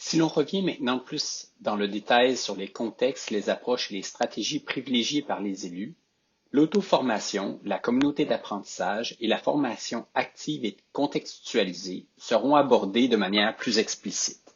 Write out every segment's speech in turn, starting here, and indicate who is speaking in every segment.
Speaker 1: Si l'on revient maintenant plus dans le détail sur les contextes, les approches et les stratégies privilégiées par les élus, l'auto-formation, la communauté d'apprentissage et la formation active et contextualisée seront abordées de manière plus explicite.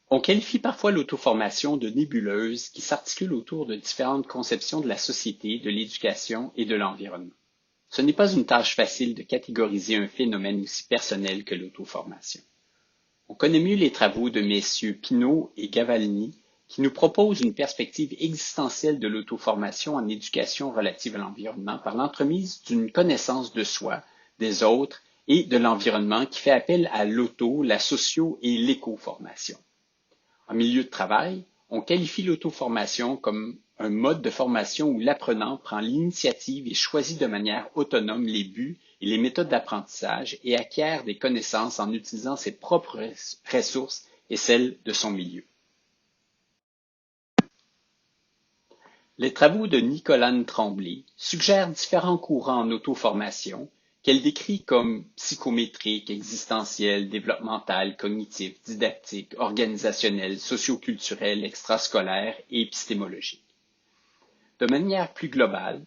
Speaker 1: On qualifie parfois l'auto-formation de nébuleuse qui s'articule autour de différentes conceptions de la société, de l'éducation et de l'environnement. Ce n'est pas une tâche facile de catégoriser un phénomène aussi personnel que l'auto-formation. On connaît mieux les travaux de messieurs Pinault et Gavalini qui nous proposent une perspective existentielle de l'auto-formation en éducation relative à l'environnement par l'entremise d'une connaissance de soi, des autres et de l'environnement qui fait appel à l'auto, la socio- et l'éco-formation. En milieu de travail, on qualifie l'auto-formation comme un mode de formation où l'apprenant prend l'initiative et choisit de manière autonome les buts et les méthodes d'apprentissage et acquiert des connaissances en utilisant ses propres ressources et celles de son milieu. Les travaux de Nicolane Tremblay suggèrent différents courants en auto-formation qu'elle décrit comme psychométrique, existentiel, développemental, cognitif, didactique, organisationnel, socioculturel, extrascolaire et épistémologique. De manière plus globale,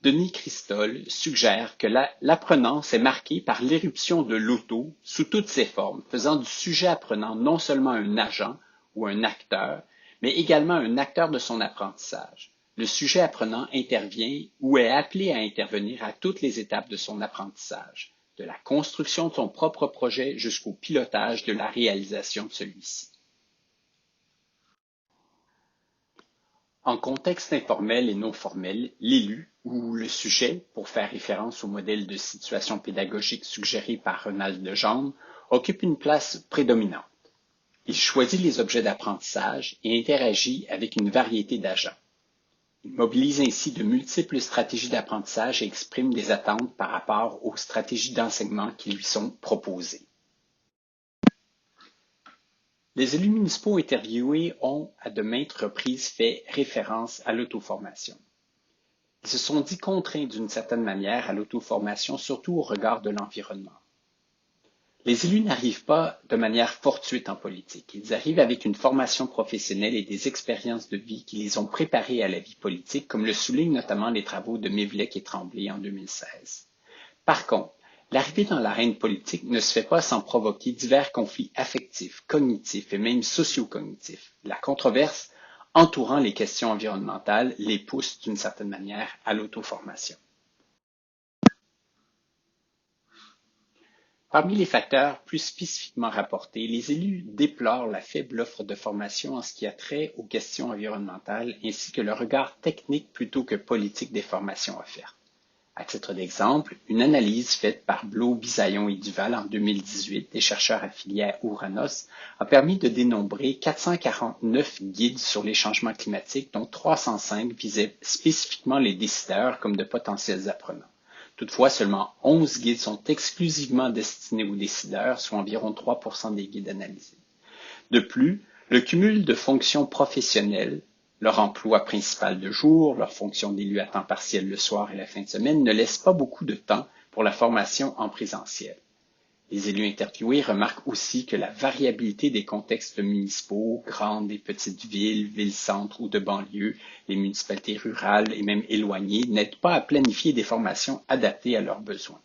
Speaker 1: Denis Christol suggère que l'apprenance est marquée par l'éruption de l'auto sous toutes ses formes, faisant du sujet apprenant non seulement un agent ou un acteur, mais également un acteur de son apprentissage. Le sujet apprenant intervient ou est appelé à intervenir à toutes les étapes de son apprentissage, de la construction de son propre projet jusqu'au pilotage de la réalisation de celui-ci. En contexte informel et non formel, l'élu ou le sujet, pour faire référence au modèle de situation pédagogique suggéré par Ronald Legendre, occupe une place prédominante. Il choisit les objets d'apprentissage et interagit avec une variété d'agents. Il mobilise ainsi de multiples stratégies d'apprentissage et exprime des attentes par rapport aux stratégies d'enseignement qui lui sont proposées. Les élus municipaux interviewés ont, à de maintes reprises, fait référence à l'auto-formation. Ils se sont dit contraints d'une certaine manière à l'auto-formation, surtout au regard de l'environnement. Les élus n'arrivent pas de manière fortuite en politique. Ils arrivent avec une formation professionnelle et des expériences de vie qui les ont préparés à la vie politique, comme le soulignent notamment les travaux de Mévlec et Tremblay en 2016. Par contre, l'arrivée dans l'arène politique ne se fait pas sans provoquer divers conflits affectifs, cognitifs et même socio-cognitifs. La controverse entourant les questions environnementales les pousse d'une certaine manière à l'auto-formation. Parmi les facteurs plus spécifiquement rapportés, les élus déplorent la faible offre de formation en ce qui a trait aux questions environnementales ainsi que le regard technique plutôt que politique des formations offertes. À titre d'exemple, une analyse faite par Blo, Bisaillon et Duval en 2018 des chercheurs affiliés à Ouranos a permis de dénombrer 449 guides sur les changements climatiques, dont 305 visaient spécifiquement les décideurs comme de potentiels apprenants. Toutefois, seulement 11 guides sont exclusivement destinés aux décideurs, soit environ 3% des guides analysés. De plus, le cumul de fonctions professionnelles, leur emploi principal de jour, leur fonction d'élu à temps partiel le soir et la fin de semaine ne laisse pas beaucoup de temps pour la formation en présentiel. Les élus interviewés remarquent aussi que la variabilité des contextes municipaux, grandes et petites villes, villes-centres ou de banlieue, les municipalités rurales et même éloignées n'aident pas à planifier des formations adaptées à leurs besoins.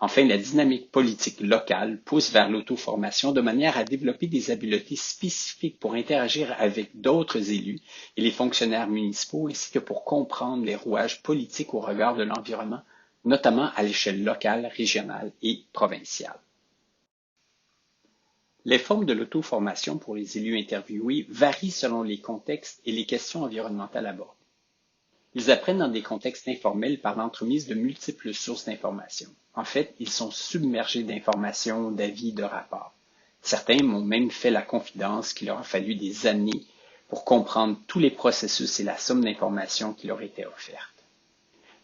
Speaker 1: Enfin, la dynamique politique locale pousse vers l'auto-formation de manière à développer des habiletés spécifiques pour interagir avec d'autres élus et les fonctionnaires municipaux ainsi que pour comprendre les rouages politiques au regard de l'environnement, notamment à l'échelle locale, régionale et provinciale. Les formes de l'auto-formation pour les élus interviewés varient selon les contextes et les questions environnementales abordées. Ils apprennent dans des contextes informels par l'entremise de multiples sources d'informations. En fait, ils sont submergés d'informations, d'avis, de rapports. Certains m'ont même fait la confidence qu'il leur a fallu des années pour comprendre tous les processus et la somme d'informations qui leur étaient offertes.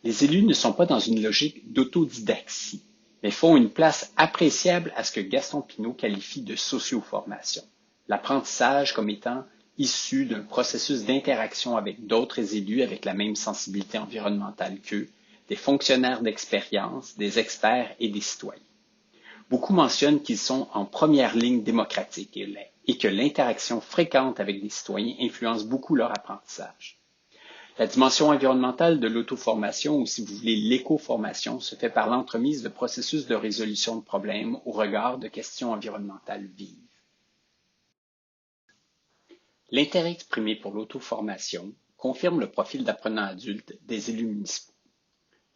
Speaker 1: Les élus ne sont pas dans une logique d'autodidaxie, mais font une place appréciable à ce que Gaston Pinault qualifie de socio-formation. L'apprentissage comme étant issu d'un processus d'interaction avec d'autres élus avec la même sensibilité environnementale qu'eux, des fonctionnaires d'expérience, des experts et des citoyens. Beaucoup mentionnent qu'ils sont en première ligne démocratique et que l'interaction fréquente avec des citoyens influence beaucoup leur apprentissage. La dimension environnementale de l'auto-formation, ou si vous voulez l'éco-formation, se fait par l'entremise de processus de résolution de problèmes au regard de questions environnementales vives. L'intérêt exprimé pour l'auto-formation confirme le profil d'apprenants adultes des élus municipaux.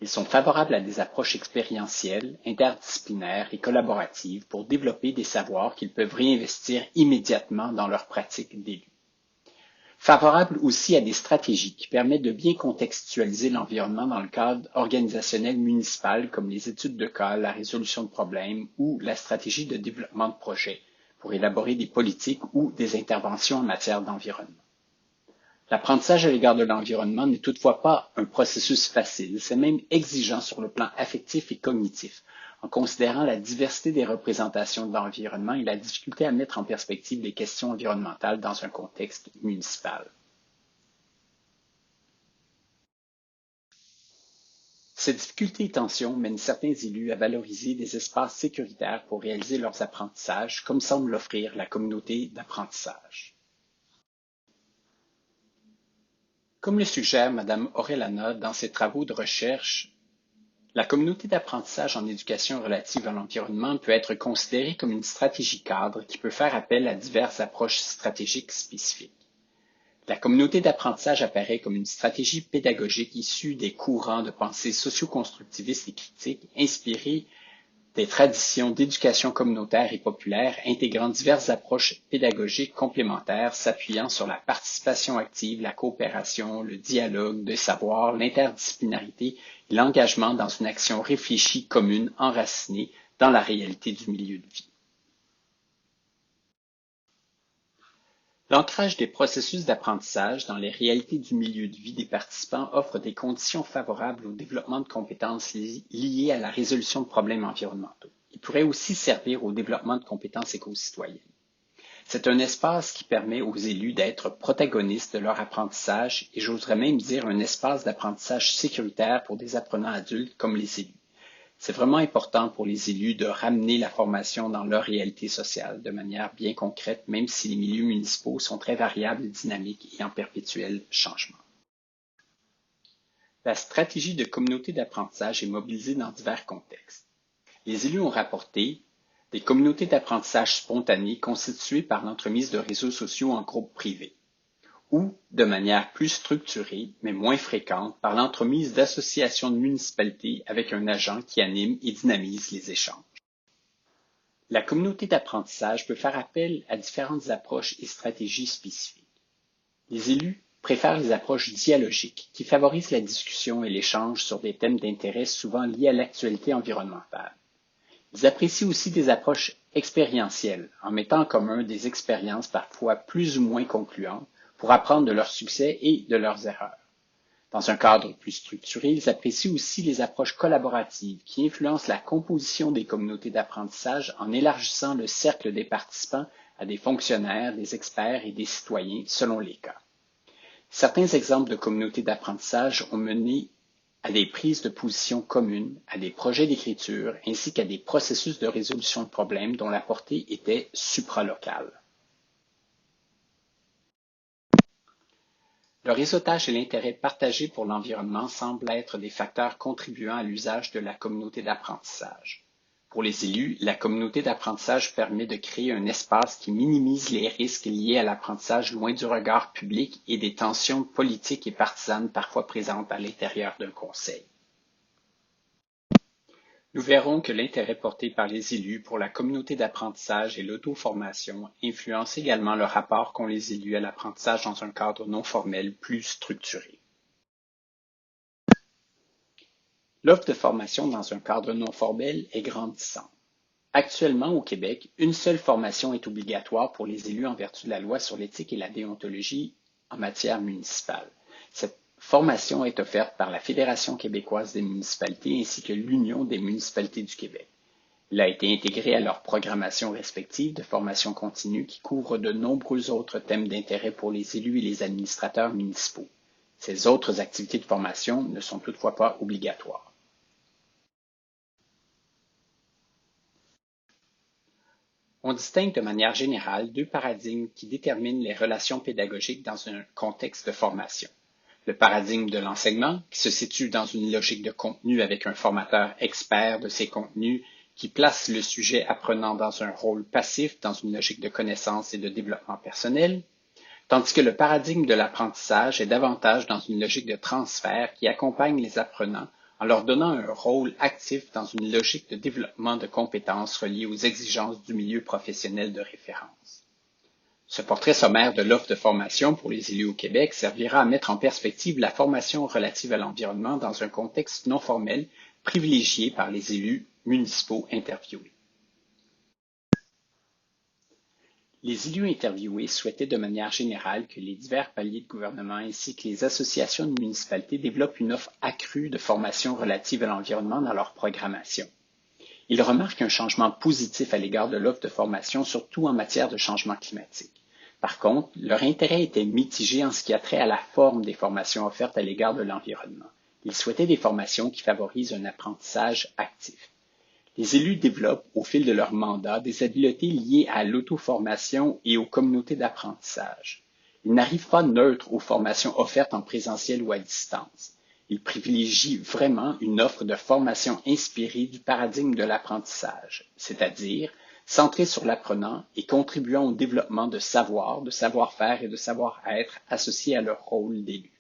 Speaker 1: Ils sont favorables à des approches expérientielles, interdisciplinaires et collaboratives pour développer des savoirs qu'ils peuvent réinvestir immédiatement dans leur pratique d'élus. Favorables aussi à des stratégies qui permettent de bien contextualiser l'environnement dans le cadre organisationnel municipal comme les études de cas, la résolution de problèmes ou la stratégie de développement de projets pour élaborer des politiques ou des interventions en matière d'environnement. L'apprentissage à l'égard de l'environnement n'est toutefois pas un processus facile, c'est même exigeant sur le plan affectif et cognitif, en considérant la diversité des représentations de l'environnement et la difficulté à mettre en perspective les questions environnementales dans un contexte municipal. Ces difficultés et tensions mènent certains élus à valoriser des espaces sécuritaires pour réaliser leurs apprentissages, comme semble l'offrir la communauté d'apprentissage. Comme le suggère Mme Orellana dans ses travaux de recherche, la communauté d'apprentissage en éducation relative à l'environnement peut être considérée comme une stratégie cadre qui peut faire appel à diverses approches stratégiques spécifiques. La communauté d'apprentissage apparaît comme une stratégie pédagogique issue des courants de pensée socio-constructivistes et critiques inspirés des traditions d'éducation communautaire et populaire intégrant diverses approches pédagogiques complémentaires s'appuyant sur la participation active, la coopération, le dialogue, le savoir, l'interdisciplinarité et l'engagement dans une action réfléchie commune enracinée dans la réalité du milieu de vie. L'ancrage des processus d'apprentissage dans les réalités du milieu de vie des participants offre des conditions favorables au développement de compétences liées à la résolution de problèmes environnementaux. Il pourrait aussi servir au développement de compétences éco-citoyennes. C'est un espace qui permet aux élus d'être protagonistes de leur apprentissage et j'oserais même dire un espace d'apprentissage sécuritaire pour des apprenants adultes comme les élus. C'est vraiment important pour les élus de ramener la formation dans leur réalité sociale de manière bien concrète, même si les milieux municipaux sont très variables, dynamiques et en perpétuel changement. La stratégie de communauté d'apprentissage est mobilisée dans divers contextes. Les élus ont rapporté des communautés d'apprentissage spontanées constituées par l'entremise de réseaux sociaux en groupes privés, ou de manière plus structurée, mais moins fréquente, par l'entremise d'associations de municipalités avec un agent qui anime et dynamise les échanges. La communauté d'apprentissage peut faire appel à différentes approches et stratégies spécifiques. Les élus préfèrent les approches dialogiques qui favorisent la discussion et l'échange sur des thèmes d'intérêt souvent liés à l'actualité environnementale. Ils apprécient aussi des approches expérientielles en mettant en commun des expériences parfois plus ou moins concluantes pour apprendre de leurs succès et de leurs erreurs. Dans un cadre plus structuré, ils apprécient aussi les approches collaboratives qui influencent la composition des communautés d'apprentissage en élargissant le cercle des participants à des fonctionnaires, des experts et des citoyens selon les cas. Certains exemples de communautés d'apprentissage ont mené à des prises de position communes, à des projets d'écriture ainsi qu'à des processus de résolution de problèmes dont la portée était supralocale. Le réseautage et l'intérêt partagé pour l'environnement semblent être des facteurs contribuant à l'usage de la communauté d'apprentissage. Pour les élus, la communauté d'apprentissage permet de créer un espace qui minimise les risques liés à l'apprentissage loin du regard public et des tensions politiques et partisanes parfois présentes à l'intérieur d'un conseil. Nous verrons que l'intérêt porté par les élus pour la communauté d'apprentissage et l'auto-formation influence également le rapport qu'ont les élus à l'apprentissage dans un cadre non formel plus structuré. L'offre de formation dans un cadre non formel est grandissante. Actuellement, au Québec, une seule formation est obligatoire pour les élus en vertu de la loi sur l'éthique et la déontologie en matière municipale. Cette formation est offerte par la Fédération québécoise des municipalités ainsi que l'Union des municipalités du Québec. Elle a été intégrée à leur programmation respective de formation continue qui couvre de nombreux autres thèmes d'intérêt pour les élus et les administrateurs municipaux. Ces autres activités de formation ne sont toutefois pas obligatoires. On distingue de manière générale deux paradigmes qui déterminent les relations pédagogiques dans un contexte de formation. Le paradigme de l'enseignement, qui se situe dans une logique de contenu avec un formateur expert de ces contenus, qui place le sujet apprenant dans un rôle passif dans une logique de connaissance et de développement personnel, tandis que le paradigme de l'apprentissage est davantage dans une logique de transfert qui accompagne les apprenants en leur donnant un rôle actif dans une logique de développement de compétences reliées aux exigences du milieu professionnel de référence. Ce portrait sommaire de l'offre de formation pour les élus au Québec servira à mettre en perspective la formation relative à l'environnement dans un contexte non formel privilégié par les élus municipaux interviewés. Les élus interviewés souhaitaient de manière générale que les divers paliers de gouvernement ainsi que les associations de municipalités développent une offre accrue de formation relative à l'environnement dans leur programmation. Ils remarquent un changement positif à l'égard de l'offre de formation, surtout en matière de changement climatique. Par contre, leur intérêt était mitigé en ce qui a trait à la forme des formations offertes à l'égard de l'environnement. Ils souhaitaient des formations qui favorisent un apprentissage actif. Les élus développent, au fil de leur mandat, des habiletés liées à l'auto-formation et aux communautés d'apprentissage. Ils n'arrivent pas neutres aux formations offertes en présentiel ou à distance. Ils privilégient vraiment une offre de formation inspirée du paradigme de l'apprentissage, c'est-à-dire centrée sur l'apprenant et contribuant au développement de savoir-faire et de savoir-être associés à leur rôle d'élu.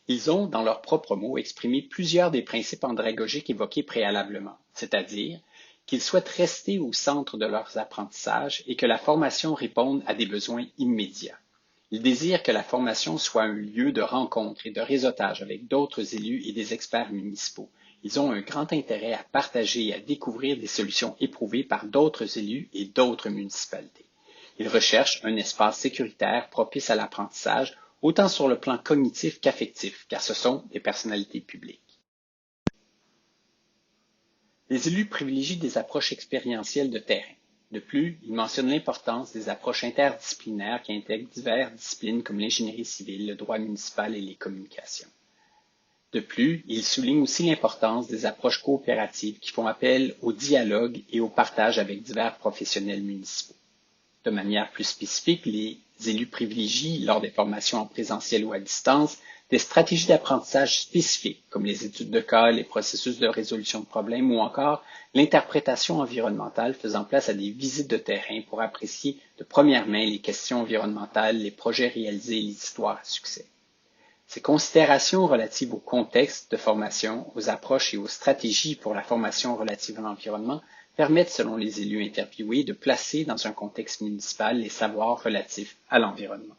Speaker 1: Ils ont, dans leurs propres mots, exprimé plusieurs des principes andragogiques évoqués préalablement, c'est-à-dire qu'ils souhaitent rester au centre de leurs apprentissages et que la formation réponde à des besoins immédiats. Ils désirent que la formation soit un lieu de rencontre et de réseautage avec d'autres élus et des experts municipaux. Ils ont un grand intérêt à partager et à découvrir des solutions éprouvées par d'autres élus et d'autres municipalités. Ils recherchent un espace sécuritaire propice à l'apprentissage autant sur le plan cognitif qu'affectif, car ce sont des personnalités publiques. Les élus privilégient des approches expérientielles de terrain. De plus, ils mentionnent l'importance des approches interdisciplinaires qui intègrent diverses disciplines comme l'ingénierie civile, le droit municipal et les communications. De plus, ils soulignent aussi l'importance des approches coopératives qui font appel au dialogue et au partage avec divers professionnels municipaux. De manière plus spécifique, les élus privilégient, lors des formations en présentiel ou à distance, des stratégies d'apprentissage spécifiques, comme les études de cas, les processus de résolution de problèmes ou encore l'interprétation environnementale faisant place à des visites de terrain pour apprécier de première main les questions environnementales, les projets réalisés et les histoires à succès. Ces considérations relatives au contexte de formation, aux approches et aux stratégies pour la formation relative à l'environnement permettent, selon les élus interviewés, de placer dans un contexte municipal les savoirs relatifs à l'environnement.